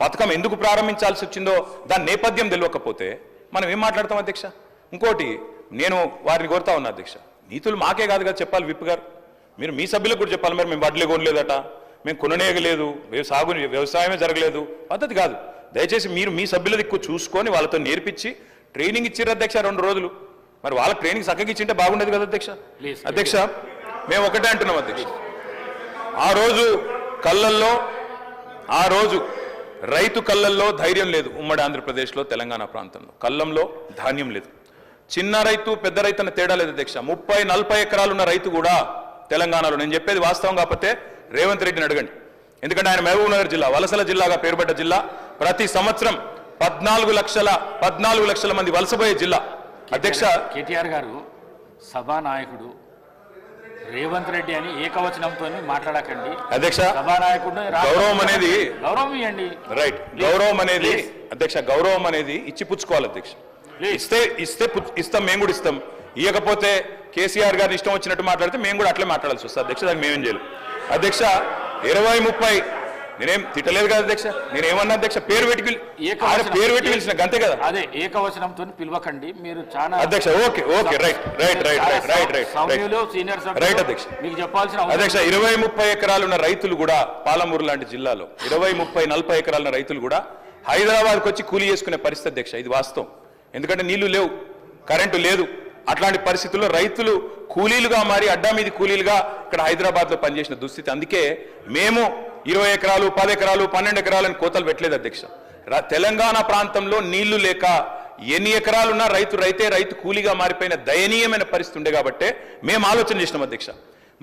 పథకం ఎందుకు ప్రారంభించాల్సి వచ్చిందో దాని నేపథ్యం తెలియకపోతే మనం ఏం మాట్లాడతాం అధ్యక్ష? ఇంకోటి నేను వారిని కోరుతా ఉన్నా అధ్యక్ష, నీతులు మాకే కాదు కదా చెప్పాలి. విప్ గారు మీరు మీ సభ్యులకు కూడా చెప్పాలి. మరి మేము వడ్లే కొనలేదట, మేము కొననేయలేదు, వ్యవసాయమే జరగలేదు, పద్ధతి కాదు. దయచేసి మీరు మీ సభ్యుల దిక్కు చూసుకొని వాళ్ళతో నేర్పించి ట్రైనింగ్ ఇచ్చిర్రు అధ్యక్ష 2 రోజులు. మరి వాళ్ళ ట్రైనింగ్ చక్కగా ఇచ్చింటే బాగుండేది కదా అధ్యక్ష. అధ్యక్ష మేము ఒకటే అంటున్నాం అధ్యక్ష, ఆ రోజు రైతు కళ్ళల్లో ధైర్యం లేదు. ఉమ్మడి ఆంధ్రప్రదేశ్లో తెలంగాణ ప్రాంతంలో కళ్ళంలో ధాన్యం లేదు. చిన్న రైతు పెద్ద రైతు అన్న తేడా లేదు అధ్యక్ష. 30-40 ఎకరాలు ఉన్న రైతు కూడా తెలంగాణలో, నేను చెప్పేది వాస్తవం కాకపోతే రేవంత్ రెడ్డిని అడగండి, ఎందుకంటే ఆయన మహబూబ్ నగర్ జిల్లా వలసల జిల్లాగా పేరుపడ్డ జిల్లా. ప్రతి సంవత్సరం 14 లక్షల మంది వలసపోయే జిల్లా అధ్యక్ష. కేటీఆర్ గారు సభానాయకుడు రేవంత్ రెడ్డి అని ఏకవచనంతో మాట్లాడకండి అధ్యక్ష. సభానాయకుడు గౌరవం అనేది గౌరవం ఇవ్వండి. రైట్, గౌరవం అనేది అధ్యక్ష, గౌరవం అనేది ఇచ్చి పుచ్చుకోవాలి అధ్యక్ష. ఇస్తాం, మేము కూడా ఇస్తాం. ఇవ్వకపోతే కేసీఆర్ గారిని ఇష్టం వచ్చినట్టు మాట్లాడితే మేము కూడా అట్లే మాట్లాడాల్సి వస్తుంది అధ్యక్ష. దానికి మేమేం చేయాలి అధ్యక్ష? 20-30 నేనేం తిట్టలేదు కదా అధ్యక్ష, నేనేమన్నా అధ్యక్ష పేరు పెట్టి పిలిచిన అంతే కదా. అదే ఏకవచనంతో పిలవకండి మీరు చాలా అధ్యక్ష. ఓకే రైట్ అధ్యక్ష. మీకు చెప్పాల్సిన అధ్యక్ష 20-30 ఎకరాలు ఉన్న రైతులు కూడా పాలమూరు లాంటి జిల్లాలో 20-30-40 ఎకరాల రైతులు కూడా హైదరాబాద్కి వచ్చి కూలీ చేసుకునే పరిస్థితి అధ్యక్ష. ఇది వాస్తవం. ఎందుకంటే నీళ్లు లేవు, కరెంటు లేదు. అట్లాంటి పరిస్థితుల్లో రైతులు కూలీలుగా మారి అడ్డా మీది కూలీలుగా ఇక్కడ హైదరాబాద్లో పనిచేసిన దుస్థితి. అందుకే మేము 20 ఎకరాలు 10 ఎకరాలు 12 ఎకరాలని కోతలు పెట్టలేదు అధ్యక్ష. తెలంగాణ ప్రాంతంలో నీళ్లు లేక ఎన్ని ఎకరాలున్నా రైతు కూలీగా మారిపోయిన దయనీయమైన పరిస్థితి ఉండే కాబట్టే మేము ఆలోచన చేసినాం అధ్యక్ష.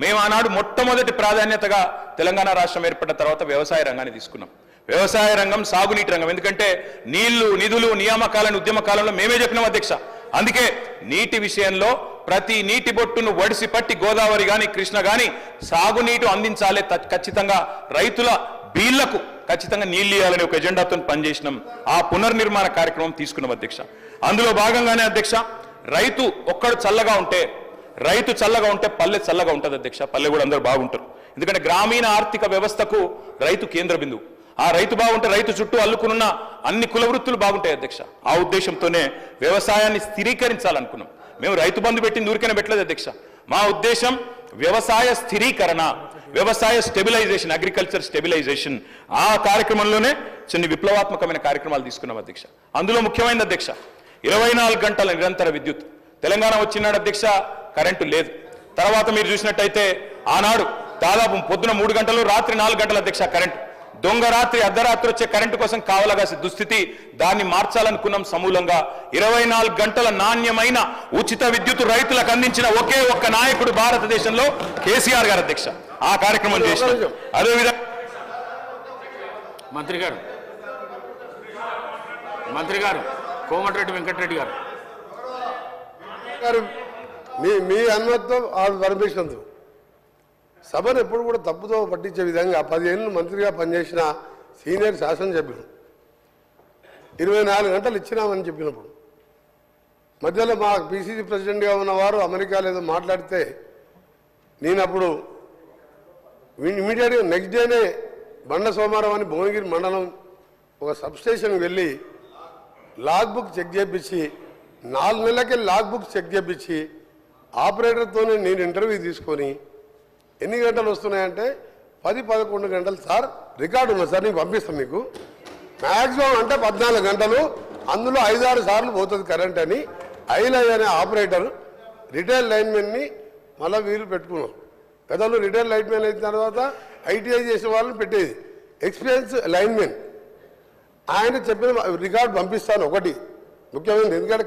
మేము ఆనాడు మొట్టమొదటి ప్రాధాన్యతగా తెలంగాణ రాష్ట్రం ఏర్పడిన తర్వాత వ్యవసాయ రంగాన్ని తీసుకున్నాం. వ్యవసాయ రంగం, సాగునీటి రంగం. ఎందుకంటే నీళ్లు, నిధులు, నియామకాలను ఉద్యమ కాలంలో మేమే చెప్పినాం అధ్యక్ష. అందుకే నీటి విషయంలో ప్రతి నీటి బొట్టును వడిసి పట్టి గోదావరి కానీ కృష్ణ కానీ సాగునీటి అందించాలి, ఖచ్చితంగా రైతుల బీళ్లకు ఖచ్చితంగా నీళ్లు ఇవ్వాలని ఒక ఎజెండాతో పనిచేసినాం. ఆ పునర్నిర్మాణ కార్యక్రమం తీసుకున్నాం అధ్యక్ష. అందులో భాగంగానే అధ్యక్ష, రైతు చల్లగా ఉంటే పల్లె చల్లగా ఉంటుంది అధ్యక్ష. పల్లె కూడా అందరూ బాగుంటారు. ఎందుకంటే గ్రామీణ ఆర్థిక వ్యవస్థకు రైతు కేంద్ర బిందువు. ఆ రైతు బాగుంటే రైతు చుట్టూ అల్లుకున్న అన్ని కుల వృత్తులు బాగుంటాయి అధ్యక్ష. ఆ ఉద్దేశంతోనే వ్యవసాయాన్ని స్థిరీకరించాలనుకున్నాం. మేము రైతు బంధు పెట్టింది ఊరికనే పెట్టలేదు అధ్యక్ష. మా ఉద్దేశం వ్యవసాయ స్థిరీకరణ, వ్యవసాయ స్టెబిలైజేషన్, అగ్రికల్చర్ స్టెబిలైజేషన్. ఆ కార్యక్రమంలోనే చిన్న విప్లవాత్మకమైన కార్యక్రమాలు తీసుకున్నాం అధ్యక్ష. అందులో ముఖ్యమైనది అధ్యక్ష 24 గంటల నిరంతర విద్యుత్. తెలంగాణ వచ్చినాడు అధ్యక్ష, కరెంటు లేదు. తర్వాత మీరు చూసినట్టయితే ఆనాడు దాదాపు పొద్దున 3 గంటలు, రాత్రి 4 గంటల అధ్యక్ష కరెంటు. దొంగ రాత్రి, అర్ధరాత్రి వచ్చే కరెంటు కోసం కావలగాసే దుస్థితి. దాన్ని మార్చాలనుకున్నాం సమూలంగా. 24 గంటల నాణ్యమైన ఉచిత విద్యుత్ రైతులకు అందించిన ఒకే ఒక్క నాయకుడు భారతదేశంలో కేసీఆర్ గారు అధ్యక్ష. ఆ కార్యక్రమం చేశారు. అదేవిధంగా మంత్రి గారు కోమటిరెడ్డి వెంకటరెడ్డి గారు మీ అనుమతితో పర్మిషన్తో సభను ఎప్పుడు కూడా తప్పుతో పట్టించే విధంగా 10 ఏళ్ళు మంత్రిగా పనిచేసిన సీనియర్ శాసనసభ్యులు 24 గంటలు ఇచ్చినామని చెప్పినప్పుడు మధ్యలో మా పిసిసి ప్రెసిడెంట్గా ఉన్నవారు అమెరికాలో ఏదో మాట్లాడితే నేను అప్పుడు ఇమీడియట్గా నెక్స్ట్ డేనే బండ సోమారం అని భువనగిరి మండలం ఒక సబ్స్టేషన్కి వెళ్ళి లాగ్ బుక్ చెక్ చేయించి 4 నెలలకే లాగ్ బుక్ చెక్ చేయించి ఆపరేటర్తోనే నేను ఇంటర్వ్యూ తీసుకొని ఎన్ని గంటలు వస్తున్నాయంటే 10-11 గంటలు సార్, రికార్డు ఉంది సార్, నేను పంపిస్తాను మీకు. మ్యాక్సిమం అంటే 14 గంటలు, అందులో 5-6 సార్లు పోతుంది కరెంట్ అని ఐలై అనే ఆపరేటర్ రిటైల్ లైన్మెన్ని మళ్ళీ వీలు పెట్టుకున్నాం. గతంలో రిటైల్ లైన్మెన్ అయిన తర్వాత ఐటీఐ చేసిన వాళ్ళని పెట్టేది ఎక్స్పీరియన్స్ లైన్మెన్. ఆయన చెప్పిన రికార్డు పంపిస్తాను. ఒకటి ముఖ్యమైనది, ఎందుకంటే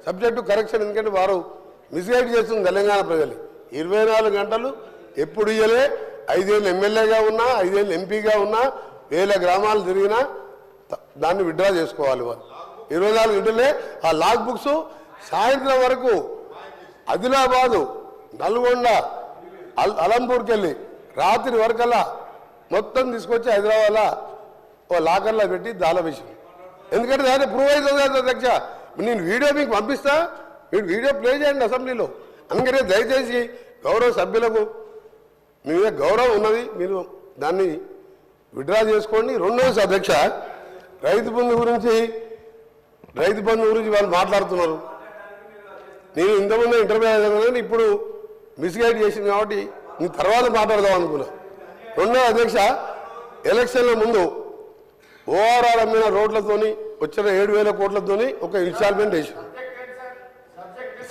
సబ్జెక్టు కరెక్షన్, ఎందుకంటే వారు మిస్గైడ్ చేస్తుంది తెలంగాణ ప్రజలు. 24 గంటలు ఎప్పుడు ఇయ్యలే. 5 ఏళ్ళు ఎమ్మెల్యేగా ఉన్నా, 5 ఏళ్ళు ఎంపీగా ఉన్నా, 1000 గ్రామాలు తిరిగినా దాన్ని విత్డ్రా చేసుకోవాలి వాళ్ళు. 24 గంటలే ఆ లాగ్ బుక్స్ సాయంత్రం వరకు ఆదిలాబాదు, నల్గొండ, అలంపూర్కి వెళ్ళి రాత్రి వరకల్లా మొత్తం తీసుకొచ్చి హైదరాబాద్లో ఓ లాకర్లో పెట్టి దాల విషయం. ఎందుకంటే దాన్ని ప్రూవ్ అవుతుంది అధ్యక్ష. నేను వీడియో మీకు పంపిస్తా, మీరు వీడియో ప్లే చేయండి అసెంబ్లీలో. అందుకనే దయచేసి గౌరవ సభ్యులకు మీ మీద గౌరవం ఉన్నది, మీరు దాన్ని విత్డ్రా చేసుకోండి. రెండోది అధ్యక్ష, రైతు బంధు గురించి వాళ్ళు మాట్లాడుతున్నారు. నేను ఇంతకుముందు ఇంటర్వ్యూ అయ్యాను, ఇప్పుడు మిస్గైడ్ చేసింది కాబట్టి నేను తర్వాత మాట్లాడదాం అనుకున్నా. రెండో అధ్యక్ష, ఎలక్షన్ల ముందు ఓఆర్ఆర్ అమ్మిన రోడ్లతోని వచ్చిన 7,000 కోట్లతోని ఒక ఇన్స్టాల్మెంట్ వేసాం.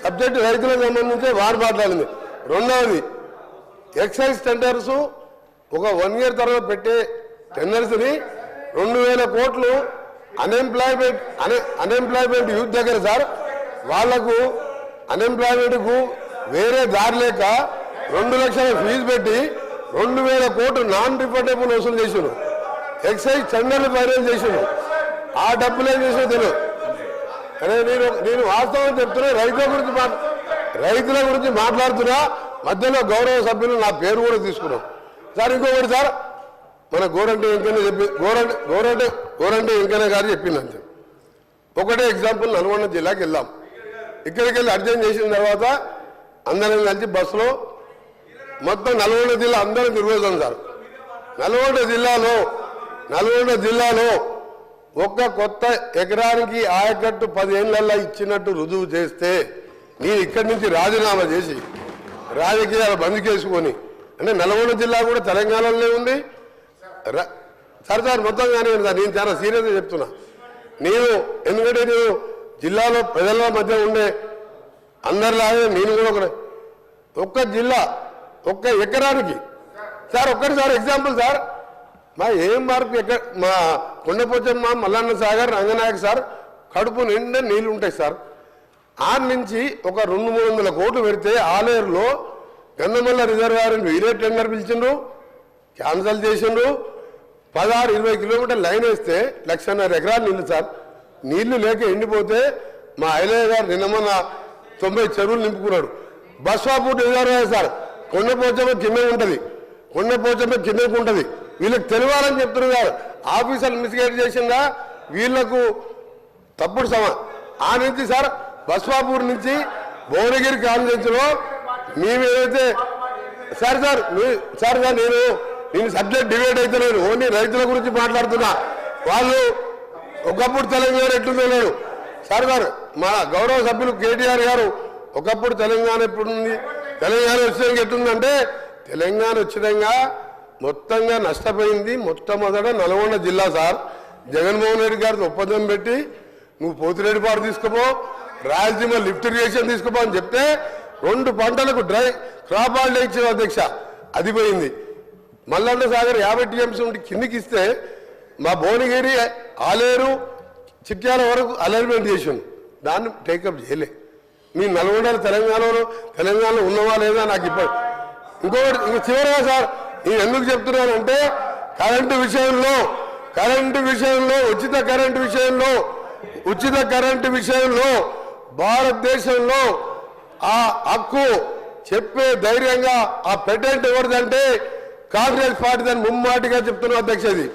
సబ్జెక్ట్ రైతులకు సంబంధించి వారు మాట్లాడింది. రెండవది ఎక్సైజ్ టెండర్స్ ఒక 1 year తర్వాత పెట్టే టెండర్స్ని 2,000 కోట్లు అన్ఎంప్లాయ్మెంట్ యూత్ దగ్గర సార్, వాళ్లకు అన్ఎంప్లాయ్మెంట్కు వేరే దారి లేక 2 లక్షల ఫీజు పెట్టి 2,000 కోట్లు నాన్ రిఫండబుల్ వసూలు చేసాను. ఎక్సైజ్ టెండర్లు ఫైనల్ చేసాను. ఆ డబ్బులు ఏం చేసినా తెలియదు. అదే నేను వాస్తవం చెప్తున్నా, రైతుల గురించి మాట్లాడుతున్నా. మధ్యలో గౌరవ సభ్యులు నా పేరు కూడా తీసుకున్నాం సార్. ఇంకొకటి సార్, మన గోరంటే వెంకయ్య గారు చెప్పింది అంతే. ఒకటే ఎగ్జాంపుల్, నల్గొండ జిల్లాకి వెళ్దాం. ఇక్కడికి వెళ్ళి అర్జెంట్ చేసిన తర్వాత అందరం కలిసి బస్సులో మొత్తం నల్గొండ జిల్లా అందరం తిరుగుతాం సార్. నల్గొండ జిల్లాలో ఒక్క కొత్త ఎకరానికి ఆయకట్టు 10 ఏళ్లలో ఇచ్చినట్టు రుజువు చేస్తే నేను ఇక్కడి నుంచి రాజీనామా చేసి రాజకీయాలు బంద్కేసుకొని, అంటే నల్గొండ జిల్లా కూడా తెలంగాణలోనే ఉంది సార్ మొత్తం కానీ సార్. నేను చాలా సీరియస్గా చెప్తున్నా. ఎందుకంటే నేను జిల్లాలో ప్రజల మధ్య ఉండే అందరిలాగే నేను కూడా ఒక్క జిల్లా ఒక్క ఎకరానికి సార్, ఒక్కటిసారి ఎగ్జాంపుల్ సార్, మా ఏం మార్పు మా కొండపోచమ్మ, మల్లన్న సాగర్, రంగనాయక్ సార్ కడుపు నిండా నీళ్ళు ఉంటాయి సార్. ఆ నుంచి ఒక 200-300 కోట్లు పెడితే ఆలేరులో గంధమల్ల రిజర్వాయర్ వీరే టెండర్ పిలిచిండ్రు, క్యాన్సల్ చేసిండ్రు. 16-20 కిలోమీటర్ లైన్ వేస్తే 1,50,000 ఎకరాలు నీళ్లు సార్. నీళ్లు లేక ఎండిపోతే మా ఐలయ్య గారు నిన్న మొన్న 90 చెరువులు నింపుకున్నాడు. బస్వాపూర్ రిజర్వాయర్ సార్ కొండపోచమ్మ కిందకు ఉంటుంది. వీళ్ళకి తెలియాలని చెప్తున్నారు గారు. ఆఫీసర్లు మిస్గైడ్ చేసిందా వీళ్లకు తప్పుడు ఆ నుంచి సార్ బస్వాపూర్ నుంచి భువనగిరి కాన్ఫరెన్స్లో మేము ఏదైతే సార్ నేను సబ్జెక్ట్ డిబేట్ అయితే నేను ఓన్లీ రైతుల గురించి మాట్లాడుతున్నా. వాళ్ళు ఒకప్పుడు తెలంగాణ ఎట్లుందో లేడు సార్. మా గౌరవ సభ్యులు కేటీఆర్ గారు ఒకప్పుడు తెలంగాణ ఎప్పుడుంది, తెలంగాణ వచ్చినాక ఎట్లుందంటే, తెలంగాణ వచ్చినాక మొత్తంగా నష్టపోయింది మొట్టమొదట నల్గొండ జిల్లా సార్. జగన్మోహన్ రెడ్డి గారితో ఒప్పందం పెట్టి నువ్వు పోతిరెడ్డిపాడు తీసుకుపో, రాయలసీమ లిఫ్ట్ ఇరిగేషన్ తీసుకుపో అని చెప్తే 2 పంటలకు డ్రై క్రాప్ హాలిడే ఇచ్చిన అధ్యక్ష, అది పోయింది. మల్లన్న సాగర్ 50 TMC ఉండి కిందికి ఇస్తే మా భువనగిరి, ఆలేరు, చిట్యాల వరకు అలైన్మెంట్ చేసాను. దాన్ని టేకప్ చేయలే. మీ నల్గొండ తెలంగాణలో ఉన్నవా లేదా నాకు ఇప్పుడు ఇంకొకటి చివరిగా సార్ నేను ఎందుకు చెప్తున్నానంటే, కరెంటు విషయంలో ఉచిత కరెంటు విషయంలో భారతదేశంలో ఆ హక్కు చెప్పే ధైర్యంగా ఆ పెటెంట్ ఎవరిదంటే కాంగ్రెస్ పార్టీ దాన్ని ముమ్మాటిగా చెప్తున్నా అధ్యక్షది.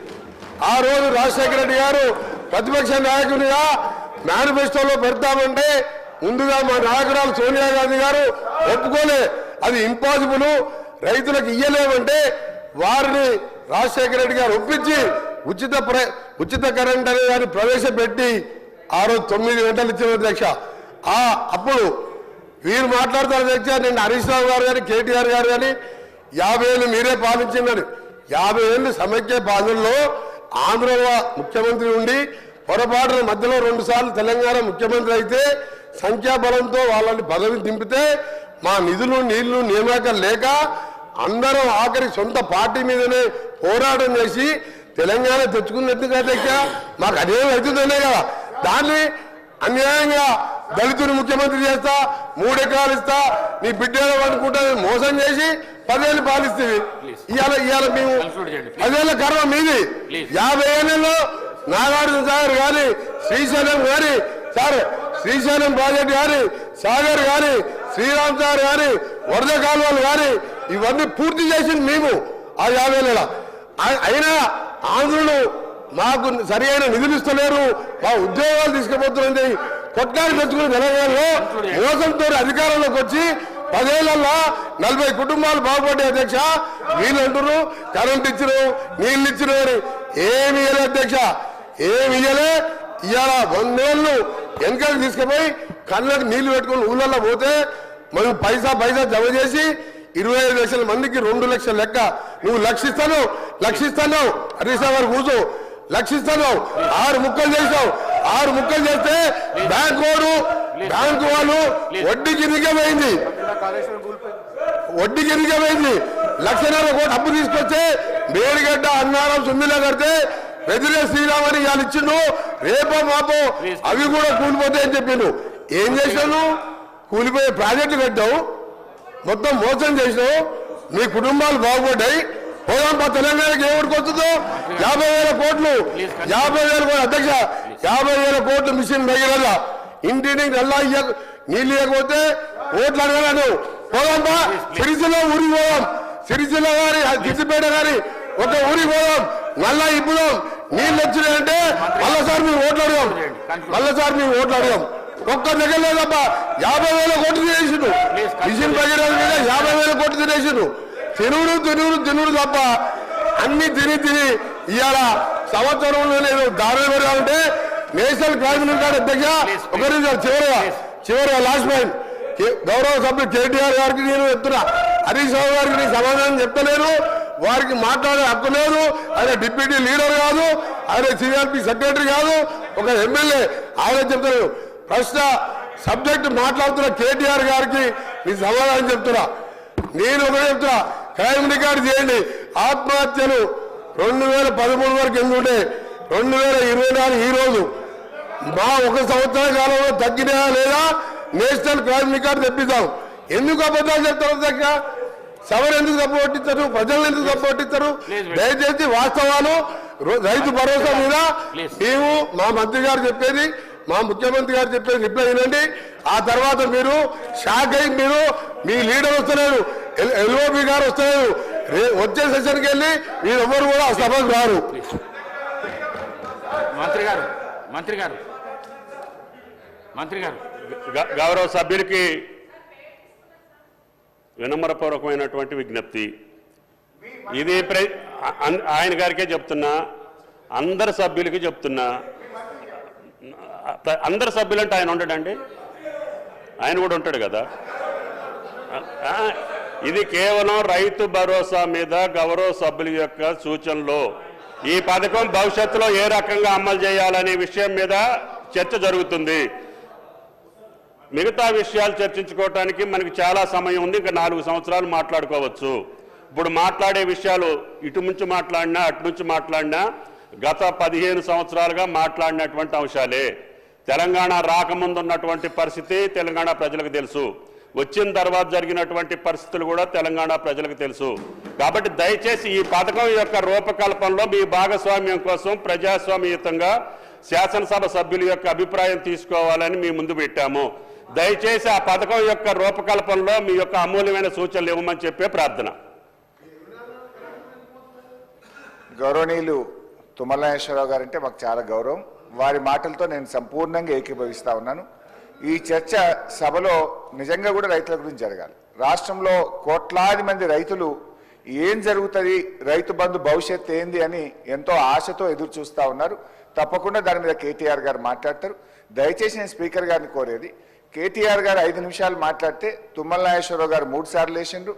ఆ రోజు రాజశేఖర రెడ్డి గారు ప్రతిపక్ష నాయకునిగా మేనిఫెస్టోలో పెడతామంటే ముందుగా మా నాయకురాలు సోనియా గాంధీ గారు ఒప్పుకోలే. అది ఇంపాసిబుల్, రైతులకు ఇయ్యలేమంటే వారిని రాజశేఖర రెడ్డి గారు ఒప్పించి ఉచిత కరెంట్ అనే దాన్ని ప్రవేశపెట్టి ఆ రోజు 9 గంటలు ఇచ్చిన అధ్యక్ష. అప్పుడు వీరు మాట్లాడతారు అధ్యక్ష, నేను హరీష్ రావు గారు కానీ కేటీఆర్ గారు కానీ 50 ఏళ్ళు మీరే పాలించిందని. 50 ఏళ్ళు సమైక్య పాలనలో ఆంధ్రలో ముఖ్యమంత్రి ఉండి పొరపాటున మధ్యలో 2 సార్లు తెలంగాణ ముఖ్యమంత్రి అయితే సంఖ్యాబలంతో వాళ్ళని పదవి దింపితే మా నిధులు నీళ్లు నియామకాలు లేక అందరం ఆఖరి సొంత పార్టీ మీదనే పోరాటం చేసి తెలంగాణ తెచ్చుకున్నట్టుగా అధ్యక్ష. మాకు అదేం అవుతుందనే కదా, దాన్ని అన్యాయంగా దళితుని ముఖ్యమంత్రి చేస్తా, 3 ఎకరాలు ఇస్తా, నీ బిడ్డలో అనుకుంటా మోసం చేసి 10 ఏళ్ళు పాలిస్తుంది. ఇవాళ మేము 10 ఏళ్ళ కర్మ మీది. 50 ఏళ్ళలో నాగార్జున సాగర్ కానీ, శ్రీశైలం కానీ సార్, శ్రీశైలం ప్రాజెక్టు కానీ, సాగర్ కానీ, శ్రీరామ్ సాగర్ కానీ, వరద కాలువలు కానీ ఇవన్నీ పూర్తి చేసింది మేము ఆ 50 ఏళ్ళ. అయినా ఆంధ్రులు మాకు సరి అయిన నిధులు ఇస్తలేరు, మా ఉద్యోగాలు తీసుకుపోతున్నది కొట్లాడి తెచ్చుకున్న తెలంగాణలో మోసంతో అధికారంలోకి వచ్చి 10 ఏళ్లలో 40 కుటుంబాలు బాగుపడ్డాయి అధ్యక్ష. వీళ్ళు అంటారు కరెంట్ ఇచ్చిరు, నీళ్ళు ఇచ్చిరు అని. ఏమి ఇయ్యలే అధ్యక్ష, ఏమి ఇయ్యలే. ఇవాళ 100 ఏళ్ళు వెనకకి తీసుకుపోయి కళ్ళకి నీళ్లు పెట్టుకుని ఊళ్ళల్లో పోతే మనం పైసా జమ చేసి 25 లక్షల మందికి 2 లక్షల లెక్క. నువ్వు లక్షిస్తాను హరీష్ రావు గారు కూర్చో, లక్షిస్తాను. 6 ముక్కలు చేసావు. 6 ముక్కలు చేస్తే బ్యాంకు వాళ్ళు వడ్డీకి ఇరిగమైంది. 1,50,000 కోట్లు అప్పు తీసుకొస్తే మేడిగడ్డ, అన్నారం, సుమ్మిలా కడితే వెదిరే శ్రీరామ్ అని వాళ్ళు ఇచ్చిండు. రేపో మాపో అవి కూడా కూలిపోతాయని చెప్పిండు. ఏం చేశాను? కూలిపోయే ప్రాజెక్టు కట్టావు, మొత్తం మోసం చేసినావు, మీ కుటుంబాలు బాగుపడ్డాయి. పోదాంపా తెలంగాణకి ఏమిటికి వస్తుందో 50,000 కోట్లు. 50,000 కోట్లు అధ్యక్ష, 50,000 కోట్లు మిషన్ భగీరథ. ఇంటింటికి నీళ్ళు ఇవ్వకపోతే ఓట్లు అడగలను. పోదాంపా సిరిసిల్ల ఊరికి పోదాం, సిరిసిల్ల గారి సిద్దిపేట గారి ఒక ఊరికి పోదాం, నల్లా ఇప్పుదాం. నీళ్ళు వచ్చినాయంటే మళ్ళీసారి మేము ఓట్లు అడగాం. ఒక్క దగ్గర లేదబ్బా 50,000 కోట్లు తినేసిండు. మిషన్ భగీరథ మీద 50,000 కోట్లు తినేసిండు. తినుడు తప్ప అన్ని తిని ఇవాళ సంవత్సరంలో నేను దారులు పెరగాలంటే నేషనల్ క్యాబినెట్ గారు అధ్యక్ష. ఒక నిమిషం చివరిగా లాస్ట్ పాయింట్. గౌరవ సభ్యులు కేటీఆర్ గారికి నేను చెప్తున్నా, హరీష్ రావు గారికి నేను సమాధానం చెప్తలేను. వారికి మాట్లాడే హక్కు లేదు. ఆయన డిప్యూటీ లీడర్ కాదు, ఆయన సిఆర్పి సెక్రటరీ కాదు, ఒక ఎమ్మెల్యే. ఆయన చెప్తలేను. ప్రశ్న సబ్జెక్ట్ మాట్లాడుతున్న కేటీఆర్ గారికి నేను సమాధానం చెప్తున్నా. నేను ఒకటే చెప్తున్నా, క్రైమ్ రికార్డు చేయండి. ఆత్మహత్యలు 2013 వరకు ఎందుకుంటే 2024 ఈ రోజు మా 1 సంవత్సర కాలంలో తగ్గినాయా లేదా నేషనల్ క్రైమ్ రికార్డు తెప్పిద్దాం. ఎందుకు అబద్ధాలు చెప్తారు అధ్యక్ష? సభను ఎందుకు తప్పొట్టిస్తారు? ప్రజలను ఎందుకు తప్పొట్టిస్తారు? దయచేసి వాస్తవాలు రైతు భరోసా మీద మేము మా మంత్రి గారు చెప్పేది, మా ముఖ్యమంత్రి గారు చెప్పేది రిప్లై వినండి. ఆ తర్వాత మీరు షాక్ అయి మీరు మీ లీడర్ వస్తలేరు, ఎల్ఓపి గారు వస్తలేరు. వచ్చే సెషన్కి వెళ్ళి మీరు ఎవరు కూడా ఆ సభకు రారు. మంత్రి గారు గౌరవ సభ్యులకి వినమ్రపూర్వకమైనటువంటి విజ్ఞప్తి. ఇది ఆయన గారికే చెప్తున్నా, అందరు సభ్యులకి చెప్తున్నా. అందరు సభ్యులు అంటే ఆయన ఉండడండి, ఆయన కూడా ఉంటాడు కదా. ఇది కేవలం రైతు భరోసా మీద గౌరవ సభ్యుల యొక్క సూచనలు. ఈ పథకం భవిష్యత్తులో ఏ రకంగా అమలు చేయాలనే విషయం మీద చర్చ జరుగుతుంది. మిగతా విషయాలు చర్చించుకోవటానికి మనకి చాలా సమయం ఉంది. ఇంకా 4 సంవత్సరాలు మాట్లాడుకోవచ్చు. ఇప్పుడు మాట్లాడే విషయాలు ఇటు నుంచి మాట్లాడినా అటు నుంచి మాట్లాడినా గత 15 సంవత్సరాలుగా మాట్లాడినటువంటి అంశాలే. తెలంగాణ రాకముందు ఉన్నటువంటి పరిస్థితి తెలంగాణ ప్రజలకు తెలుసు, వచ్చిన తర్వాత జరిగినటువంటి పరిస్థితులు కూడా తెలంగాణ ప్రజలకు తెలుసు. కాబట్టి దయచేసి ఈ పథకం యొక్క రూపకల్పనలో మీ భాగస్వామ్యం కోసం ప్రజాస్వామ్యయుతంగా శాసనసభ సభ్యుల యొక్క అభిప్రాయం తీసుకోవాలని మీ ముందు పెట్టాము. దయచేసి ఆ పథకం యొక్క రూపకల్పనలో మీ యొక్క అమూల్యమైన సూచనలు ఇవ్వమని చెప్పే ప్రార్థన. గౌరవనీయులు తుమ్మల నాగేశ్వరరావు గారంటే మాకు చాలా గౌరవం. వారి మాటలతో నేను సంపూర్ణంగా ఏకీభవిస్తా ఉన్నాను. ఈ చర్చ సభలో నిజంగా కూడా రైతుల గురించి జరగాలి. రాష్ట్రంలో కోట్లాది మంది రైతులు ఏం జరుగుతుంది, రైతు బంధు భవిష్యత్తు ఏంది అని ఎంతో ఆశతో ఎదురు చూస్తూ ఉన్నారు. తప్పకుండా దాని మీద కేటీఆర్ గారు మాట్లాడతారు. దయచేసి నేను స్పీకర్ గారిని కోరేది, కేటీఆర్ గారు 5 నిమిషాలు మాట్లాడితే తుమ్మల నాగేశ్వరరావు గారు 3 సార్లు వేసిండ్రు.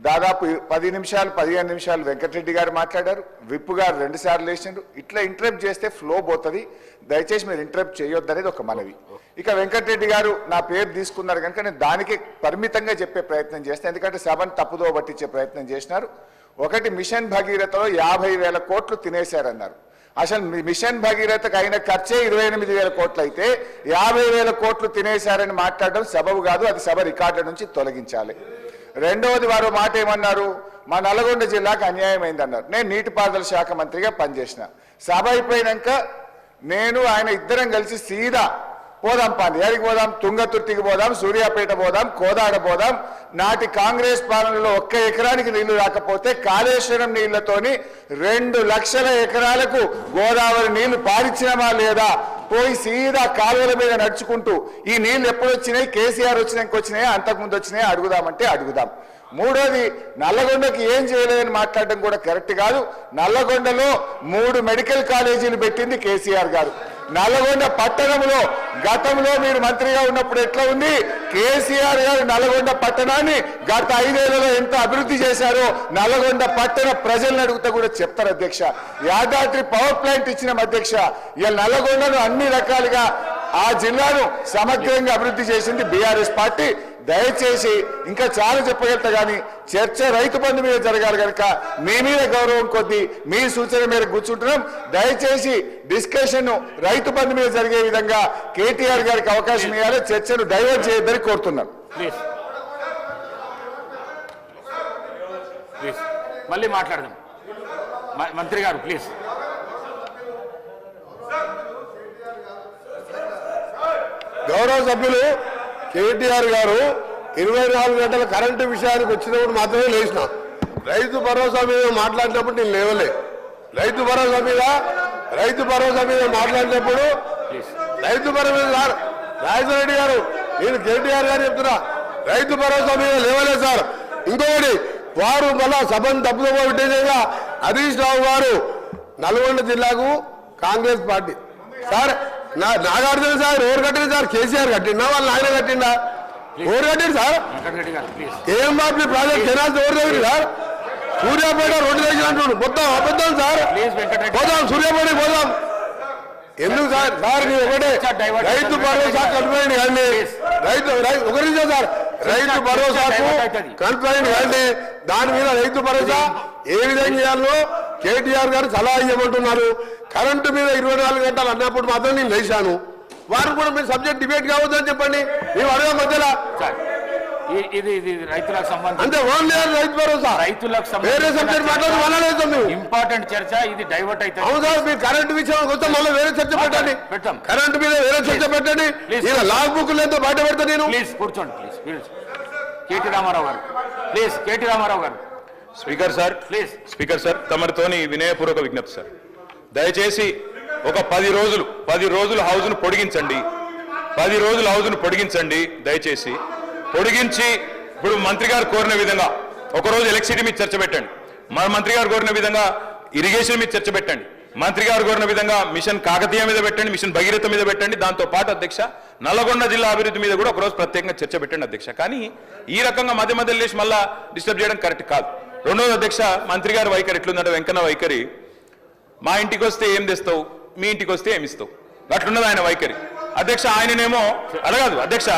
దాదాపు 10 నిమిషాలు 15 నిమిషాలు వెంకటరెడ్డి గారు మాట్లాడారు, విప్పు గారు 2 సార్లు వేసిండ్రు. ఇట్లా ఇంటరప్ట్ చేస్తే ఫ్లో పోతుంది. దయచేసి మీరు ఇంటరప్ట్ చేయొద్దు అనేది ఒక మనవి. ఇక వెంకటరెడ్డి గారు నా పేరు తీసుకున్నారు కనుక నేను దానికి పరిమితంగా చెప్పే ప్రయత్నం చేస్తాను, ఎందుకంటే సభను తప్పుదో పట్టించే ప్రయత్నం చేసినారు. ఒకటి, మిషన్ భగీరథలో 50,000 కోట్లు తినేశారన్నారు. అసలు మిషన్ భగీరథకు అయిన ఖర్చే 28,000 కోట్లు అయితే 50,000 కోట్లు తినేశారని మాట్లాడడం సబబు కాదు. అది సభ రికార్డుల నుంచి తొలగించాలి. రెండవది, వారు మాట ఏమన్నారు, మా నల్గొండ జిల్లాకు అన్యాయం అయిందన్నారు. నేను నీటిపారుదల శాఖ మంత్రిగా పనిచేసిన. సభ అయిపోయినాక నేను ఆయన ఇద్దరం కలిసి సీదా పోదాం, ఎక్కడికి పోదాం, తుంగతుర్తికి పోదాం, సూర్యాపేట పోదాం, కోదాడ పోదాం. నాటి కాంగ్రెస్ పాలనలో 1 ఎకరానికి నీళ్లు రాకపోతే కాళేశ్వరం నీళ్లతోని 2 లక్షల ఎకరాలకు గోదావరి నీళ్లు పారించినమా లేదా పోయి సీదా కాలువల మీద నడుచుకుంటూ ఈ నీళ్లు ఎప్పుడు వచ్చినాయి, కేసీఆర్ వచ్చినాక వచ్చినాయా, అంతకుముందు వచ్చినాయా అడుగుదామంటే అడుగుదాం. మూడోది, నల్లగొండకి ఏం చేయలేదని మాట్లాడడం కూడా కరెక్ట్ కాదు. నల్లగొండలో 3 మెడికల్ కాలేజీలు పెట్టింది కేసీఆర్ గారు. నల్లగొండ పట్టణంలో గతంలో మీరు మంత్రిగా ఉన్నప్పుడు ఎట్లా ఉంది, కేసీఆర్ గారు నల్లగొండ పట్టణాన్ని గత 5 ఏళ్లలో ఎంత అభివృద్ధి చేశారో నల్లగొండ పట్టణ ప్రజలను అడుగుతా కూడా చెప్తారు అధ్యక్ష. యాదాద్రి పవర్ ప్లాంట్ ఇచ్చిన అధ్యక్ష. ఇలా నల్లగొండను అన్ని రకాలుగా ఆ జిల్లాను సమగ్రంగా అభివృద్ధి చేసింది బీఆర్ఎస్ పార్టీ. దయచేసి ఇంకా చాలా చెప్పగలుగుతా కానీ చర్చ రైతు బంధు మీద జరగాలి కనుక మీ మీద గౌరవం కొద్దీ మీ సూచన మీద కూర్చుంటున్నాం. దయచేసి డిస్కషన్ రైతు బంధు మీద జరిగే విధంగా కేటీఆర్ గారికి అవకాశం ఇవ్వాలి. చర్చను డైవర్ట్ చేయొద్దని కోరుతున్నాం. ప్లీజ్ మళ్ళీ మాట్లాడదాం. మంత్రి గారు ప్లీజ్. గౌరవ సభ్యులు కేటీఆర్ గారు 24 గంటల కరెంటు విషయానికి వచ్చినప్పుడు మాత్రమే లేచిన. రైతు భరోసా మీద మాట్లాడినప్పుడు నేను లేవలే. రైతు భరోసా మీద మాట్లాడినప్పుడు రైతు భరోసా రాజశేఖర రెడ్డి గారు, నేను కేటీఆర్ గారు చెప్తున్నా, రైతు భరోసా మీద లేవలేదు సార్. ఇంకొకటి, వారు మళ్ళా సభను తప్పుదో పెట్టేసేగా హరీష్ రావు గారు నల్గొండ జిల్లాకు Congress party sir. Nagarjuna sir ఎవరు కట్టింది సార్? కేసీఆర్ కట్టిండా, వాళ్ళు ఆయన కట్టిండా? ఎవరు కట్టింది సార్? ఏఎంఆర్పి ప్రాజెక్ట్ కెనాల్స్ ఎవరు దగ్గర సార్? సూర్యాపేట రోడ్డు దగ్గర అంటున్నాడు. మొత్తం అబద్ధం సార్. పోదాం, సూర్యాపేట పోదాం. ఎందుకు సార్? సార్ మీరు ఒకటే రైతు భరోసా కన్ఫైన్ కానీ ఒకరి సార్ రైతు భరోసాకు కన్ఫైన్ కానీ దాని మీద రైతు భరోసా ఏ విధంగా చేయాలో కేటీఆర్ గారు సలహా ఇవ్వమంటున్నారు. కరెంటు మీద 24 గంటలు అన్నప్పుడు మాత్రం నేను లేచాను. వారు కూడా మీరు సబ్జెక్ట్ డిబేట్ కావద్దని చెప్పండి. మేము అడగ మధ్యలో ఇది రైతులకు సంబంధించి అంటే ఓన్లీ రైతు భరోసా, రైతులకు వేరే సబ్జెక్ట్ మాట్లాడలేదు. ఇంపార్టెంట్ చర్చ ఇది డైవర్ట్ అయితే. అవును సార్, మీరు కరెంటు విషయం వస్తే మళ్ళీ వేరే చర్చ పెట్టండి. కరెంటు మీద వేరే చర్చ పెట్టండి. ఇలా లాగ్ బుక్ లేదో బయట పెడతా నేను. ప్లీజ్ కూర్చోండి. ప్లీజ్ కేటీ రామారావు గారు, please K T Ramarao garu. Speaker sir, please speaker sir, తమరితోని వినయపూర్వక విజ్ఞప్తి సార్. దయచేసి ఒక 10 రోజులు హౌస్ను పొడిగించండి. 10 రోజులు హౌస్ను పొడిగించండి దయచేసి. పొడిగించి ఇప్పుడు మంత్రి గారు కోరిన విధంగా ఒకరోజు ఎలక్ట్రిసిటీ మీద చర్చ పెట్టండి. మన మంత్రి గారు కోరిన విధంగా ఇరిగేషన్ మీద చర్చ పెట్టండి. మంత్రి గారు కోరిన విధంగా మిషన్ కాకతీయ మీద పెట్టండి, మిషన్ భగీరథ మీద పెట్టండి. దాంతో పాటు అధ్యక్ష నల్లగొండ జిల్లా అభివృద్ధి మీద కూడా ఒకరోజు ప్రత్యేకంగా చర్చ పెట్టండి అధ్యక్ష. కానీ ఈ రకంగా మధ్య లేచి మళ్ళా డిస్టర్బ్ చేయడం కరెక్ట్ కాదు. రెండోది అధ్యక్ష, మంత్రి గారి వైఖరి ఎట్లుందంటే వెంకన్న వైఖరి, మా ఇంటికి వస్తే ఏం తెస్తావు, మీ ఇంటికి వస్తే ఏమి ఇస్తావు, అట్లున్నది ఆయన వైఖరి అధ్యక్ష. ఆయననేమో అడగదు అధ్యక్ష,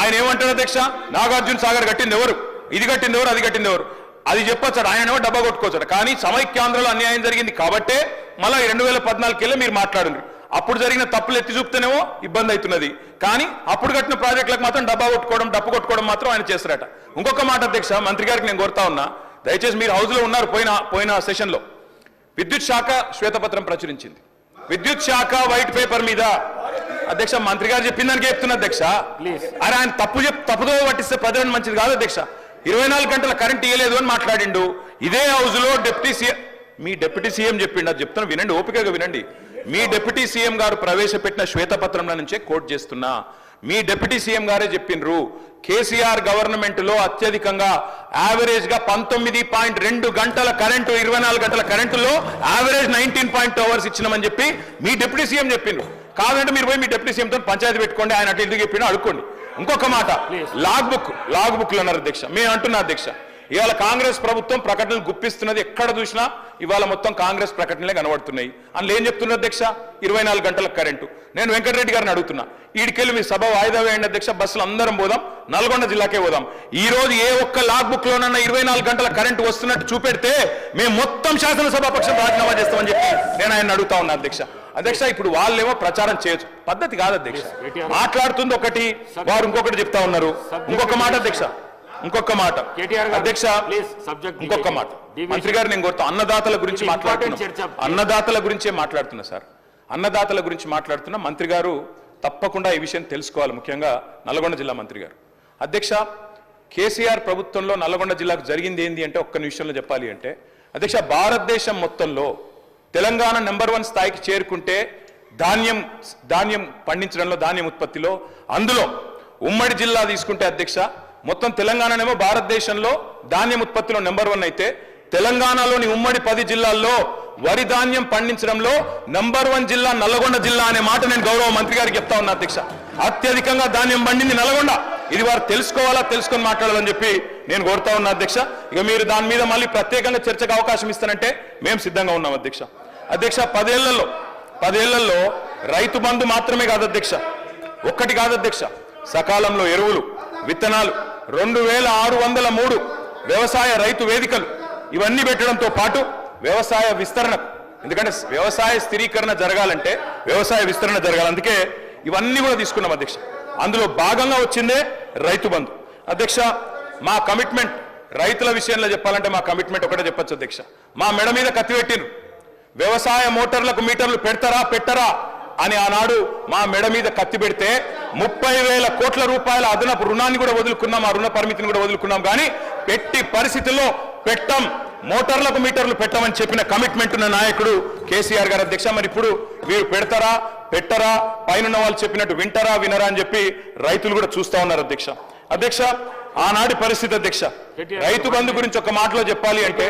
ఆయన ఏమంటారు అధ్యక్ష, నాగార్జున సాగర్ కట్టింది ఎవరు, ఇది కట్టింది ఎవరు, అది కట్టింది ఎవరు, అది చెప్పొచ్చాడు. ఆయనేమో డబ్బా కొట్టుకోవచ్చాడు. కానీ సమైక్యాంధ్రలో అన్యాయం జరిగింది కాబట్టే మళ్ళీ 2014 మీరు మాట్లాడుండ్రు. అప్పుడు జరిగిన తప్పులు ఎత్తి చూపుతేనేమో ఇబ్బంది అవుతున్నది. కానీ అప్పుడు కట్టిన ప్రాజెక్టులకు మాత్రం డబ్బా కొట్టుకోవడం, డప్పు కొట్టుకోవడం మాత్రం ఆయన చేస్తారట. ఇంకొక మాట అధ్యక్ష, మంత్రి గారికి నేను కోరుతా ఉన్నా, దయచేసి మీరు హౌస్లో ఉన్నారు. పోయిన సెషన్లో విద్యుత్ శాఖ శ్వేతపత్రం ప్రచురించింది. విద్యుత్ శాఖ వైట్ పేపర్ మీద అధ్యక్ష మంత్రి గారు చెప్పిన దానికి చెప్తున్నా అధ్యక్ష. అరే ఆయన తప్పుదో పట్టిస్తే ప్రజలను మంచిది కాదు అధ్యక్ష. 24 గంటల కరెంట్ ఇవ్వలేదు అని మాట్లాడిండు. ఇదే హౌస్ లో మీ డిప్యూటీ సీఎం చెప్పిండు, అది చెప్తున్నా వినండి, ఓపికగా వినండి. మీ డిప్యూటీ సీఎం గారు ప్రవేశపెట్టిన శ్వేతపత్రంలో నుంచే కోట్ చేస్తున్నా. మీ డిప్యూటీ సీఎం గారే చెప్పిండ్రు, కేసీఆర్ గవర్నమెంట్ లో అత్యధికంగా యావరేజ్ గా 19.2 గంటల కరెంటు, 24 గంటల కరెంటులో యావరేజ్ 19.2 అవర్స్ ఇచ్చినామని చెప్పి మీ డిప్యూటీ సీఎం చెప్పిండ్రు. కాదంటే మీరు పోయి మీ డిప్యూటీ సీఎంతో పంచాయతీ పెట్టుకోండి, ఆయన అటు ఎందుకు చెప్పినా అడుక్కోండి. ఇంకొక మాట, లాగ్ బుక్లు అన్నారు అధ్యక్ష. మేము అంటున్నా అధ్యక్ష, ఇవాళ కాంగ్రెస్ ప్రభుత్వం ప్రకటనలు గుప్పిస్తున్నది. ఎక్కడ చూసినా ఇవాళ మొత్తం కాంగ్రెస్ ప్రకటనలే కనబడుతున్నాయి. అందులో ఏం చెప్తున్నారు అధ్యక్ష, 24 గంటల కరెంటు. నేను వెంకటరెడ్డి గారిని అడుగుతున్నా, ఈడికెళ్ళి మీ సభ వాయిదా వేయండి అధ్యక్ష, బస్సులు అందరం పోదాం, నల్గొండ జిల్లాకే పోదాం. ఈ రోజు ఏ ఒక్క లాగ్ బుక్ లోనన్నా 24 గంటల కరెంటు వస్తున్నట్టు చూపెడితే మేము మొత్తం శాసనసభాపక్షం రాజీనామా చేస్తామని చెప్పి నేను ఆయన అడుగుతా ఉన్నా అధ్యక్ష. అధ్యక్ష ఇప్పుడు వాళ్ళేమో ప్రచారం చేయొచ్చు, పద్ధతి కాదు అధ్యక్ష. మాట్లాడుతుంది ఒకటి, వారు ఇంకొకటి చెప్తా ఉన్నారు. ఇంకొక మాట అధ్యక్ష, ఇంకొక మాట అధ్యక్ష, ఇంకొక మాట మంత్రి గారు నేను కోరుతా, అన్నదాతల గురించి మాట్లాడుతున్నా, అన్నదాతల గురించే మాట్లాడుతున్నా సార్, అన్నదాతల గురించి మాట్లాడుతున్నా. మంత్రి గారు తప్పకుండా ఈ విషయం తెలుసుకోవాలి, ముఖ్యంగా నల్గొండ జిల్లా మంత్రి గారు. అధ్యక్ష, కేసీఆర్ ప్రభుత్వంలో నల్గొండ జిల్లాకు జరిగింది ఏంది అంటే ఒక్క నిమిషంలో చెప్పాలి అంటే అధ్యక్ష, భారతదేశం మొత్తంలో తెలంగాణ నెంబర్ 1 స్థాయికి చేరుకుంటే ధాన్యం పండించడంలో, ధాన్యం ఉత్పత్తిలో, అందులో ఉమ్మడి జిల్లా తీసుకుంటే అధ్యక్ష, మొత్తం తెలంగాణనేమో భారతదేశంలో ధాన్యం ఉత్పత్తిలో నెంబర్ 1 అయితే, తెలంగాణలోని ఉమ్మడి 10 జిల్లాల్లో వరి ధాన్యం పండించడంలో నంబర్ 1 జిల్లా నల్లగొండ జిల్లా అనే మాట నేను గౌరవ మంత్రి గారికి చెప్తా ఉన్నా అధ్యక్ష. అత్యధికంగా ధాన్యం పండింది నల్గొండ. ఇది వారు తెలుసుకోవాలా, తెలుసుకొని మాట్లాడాలని చెప్పి నేను కోరుతా ఉన్నా అధ్యక్ష. ఇక మీరు దాని మీద మళ్ళీ ప్రత్యేకంగా చర్చకు అవకాశం ఇస్తానంటే మేము సిద్ధంగా ఉన్నాం అధ్యక్ష. అధ్యక్ష, 10 ఏళ్లలో రైతు బంధు మాత్రమే కాదు అధ్యక్ష, ఒక్కటి కాదు అధ్యక్ష, సకాలంలో ఎరువులు, విత్తనాలు, 2603 వ్యవసాయ రైతు వేదికలు, ఇవన్నీ పెట్టడంతో పాటు వ్యవసాయ విస్తరణ, ఎందుకంటే వ్యవసాయ స్థిరీకరణ జరగాలంటే వ్యవసాయ విస్తరణ జరగాలి. అందుకే ఇవన్నీ కూడా తీసుకున్నాం అధ్యక్ష. అందులో భాగంగా వచ్చిందే రైతు బంధు. అధ్యక్ష, మా కమిట్మెంట్ రైతుల విషయంలో చెప్పాలంటే మా కమిట్మెంట్ ఒకటే చెప్పొచ్చు అధ్యక్ష. మా మెడ మీద కత్తి పెట్టిండ్రు, వ్యవసాయ మోటార్లకు మీటర్లు పెడతారా పెట్టరా అని ఆనాడు మా మెడ మీద కత్తి పెడితే 30,000 కోట్ల రూపాయల అదనపు రుణాన్ని కూడా వదులుకున్నాం, ఆ రుణ పరిమితిని కూడా వదులుకున్నాం. కానీ పెట్టి పరిస్థితుల్లో పెట్టం, మోటార్లకు మీటర్లు పెట్టమని చెప్పిన కమిట్మెంట్ ఉన్న నాయకుడు కేసీఆర్ గారు అధ్యక్ష. మరి ఇప్పుడు మీరు పెడతారా పెట్టరా, పైన వాళ్ళు చెప్పినట్టు వింటారా వినరా అని చెప్పి రైతులు కూడా చూస్తా ఉన్నారు అధ్యక్ష. అధ్యక్ష, ఆనాటి పరిస్థితి అధ్యక్ష, రైతు బంధు గురించి ఒక మాటలో చెప్పాలి అంటే